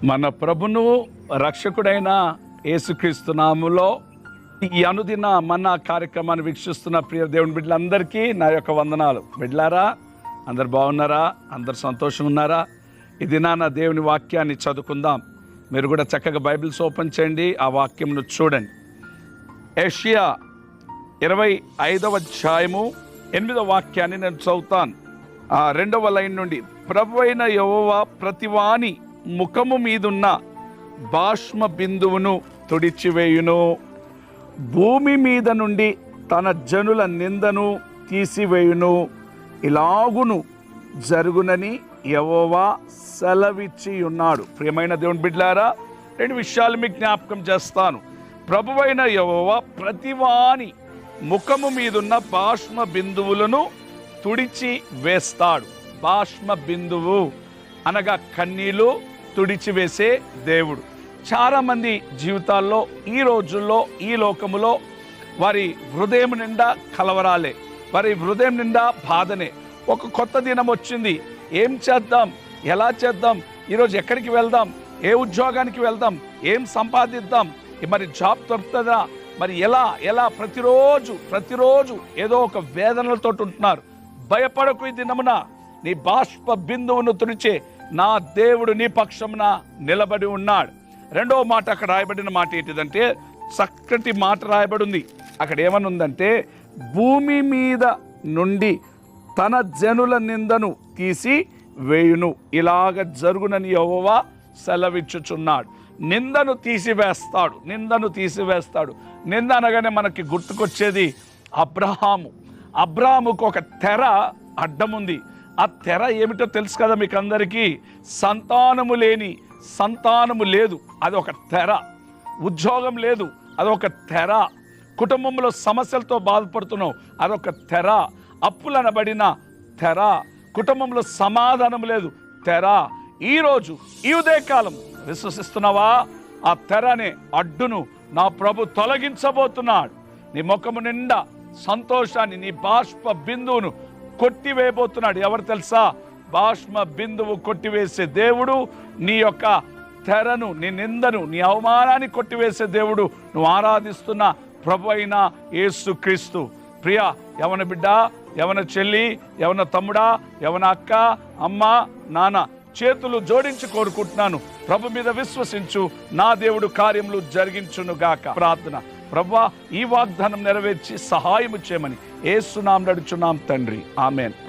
మన ప్రభును రక్షకుడైన యేసుక్రీస్తు నామములో ఈ అనుదిన మన్నా కార్యక్రమాన్ని వీక్షిస్తున్న ప్రియ దేవుని బిడ్డలందరికీ నా యొక్క వందనాలు. బిడ్డలారా, అందరు బాగున్నారా? అందరు సంతోషంగా ఉన్నారా? ఈ దినాన దేవుని వాక్యాన్ని చదువుకుందాం. మీరు కూడా చక్కగా బైబిల్స్ ఓపెన్ చేయండి, ఆ వాక్యంను చూడండి. యెషయా 25వ అధ్యాయము 8వ వాక్యాన్ని నేను చదువుతాను. 2వ లైన్ నుండి, ప్రభువైన యెహోవా ప్రతివాని ముఖము మీదున్న బాష్మ బిందువును తుడిచివేయును, భూమి మీద నుండి తన జనుల నిందను తీసివేయును, ఇలాగును జరుగునని యెహోవా సెలవిచ్చి ఉన్నాడు. ప్రియమైన దేవుని బిడ్డలారా, 2 విషయాలు మీకు జ్ఞాపకం చేస్తాను. ప్రభువైన యెహోవా ప్రతివాని ముఖము మీదున్న బాష్మ బిందువులను తుడిచి వేస్తాడు. బాష్మ బిందువు అనగా కన్నీళ్ళు తుడిచివేసే దేవుడు. చాలామంది జీవితాల్లో ఈ రోజుల్లో ఈ లోకములో వారి హృదయం నిండా కలవరాలే, వారి హృదయం నిండా బాధనే. ఒక కొత్త దినం వచ్చింది, ఏం చేద్దాం, ఎలా చేద్దాం, ఈరోజు ఎక్కడికి వెళ్దాం, ఏ ఉద్యోగానికి వెళ్దాం, ఏం సంపాదిద్దాం, మరి జాబ్ దొరుకుతుందా, మరి ఎలా ప్రతిరోజు ఏదో ఒక వేదనలతో ఉంటున్నారు. భయపడకు, ఈ దినమున నీ బాష్ప బిందువును తుడిచే నా దేవుడు నీ పక్షమున నిలబడి ఉన్నాడు. 2వ మాట అక్కడ రాయబడిన మాట ఏంటిదంటే, చక్కటి మాట రాయబడింది. అక్కడ ఏమనుందంటే, భూమి మీద నుండి తన జనుల నిందను తీసి వేయును, ఇలాగ జరుగునని యెహోవా సెలవిచ్చుచున్నాడు. నిందను తీసివేస్తాడు. నింద అనగానే మనకి గుర్తుకొచ్చేది అబ్రహాముకు ఒక తెర అడ్డముంది. ఆ తెర ఏమిటో తెలుసు కదా మీకు అందరికీ. సంతానము లేదు, అది ఒక తెర. ఉద్యోగం లేదు, అదొక తెర. కుటుంబంలో సమస్యలతో బాధపడుతున్నావు, అదొక తెర. అప్పులు అనబడిన తెర. కుటుంబంలో సమాధానం లేదు, తెర. ఈరోజు ఈ ఉదయకాలం విశ్వసిస్తున్నావా? ఆ తెరనే అడ్డును నా ప్రభు తొలగించబోతున్నాడు. నీ ముఖము నిండా సంతోషాన్ని, నీ బాష్ప బిందువును కొట్టివేయబోతున్నాడు. ఎవరు తెలుసా? బాష్మ బిందువు కొట్టివేసే దేవుడు, నీ యొక్క తెరను, నీ నిందను, నీ అవమానాన్ని కొట్టివేసే దేవుడు నువ్వు ఆరాధిస్తున్న ప్రభు అయిన యేసుక్రీస్తు. ప్రియ యవన బిడ్డ, యవన చెల్లి, యవన తమ్ముడా, యవన అక్క, అమ్మ, నాన్న, చేతులు జోడించి కోరుకుంటున్నాను, ప్రభు మీద విశ్వసించు, నా దేవుడు కార్యములు జరిగించునుగాక. ప్రార్థన. ప్రభువా, ఈ వాగ్దానం నెరవేర్చి సహాయము చేయమని యేసు నామమున అడుగుచున్నాం తండ్రి, ఆమేన్.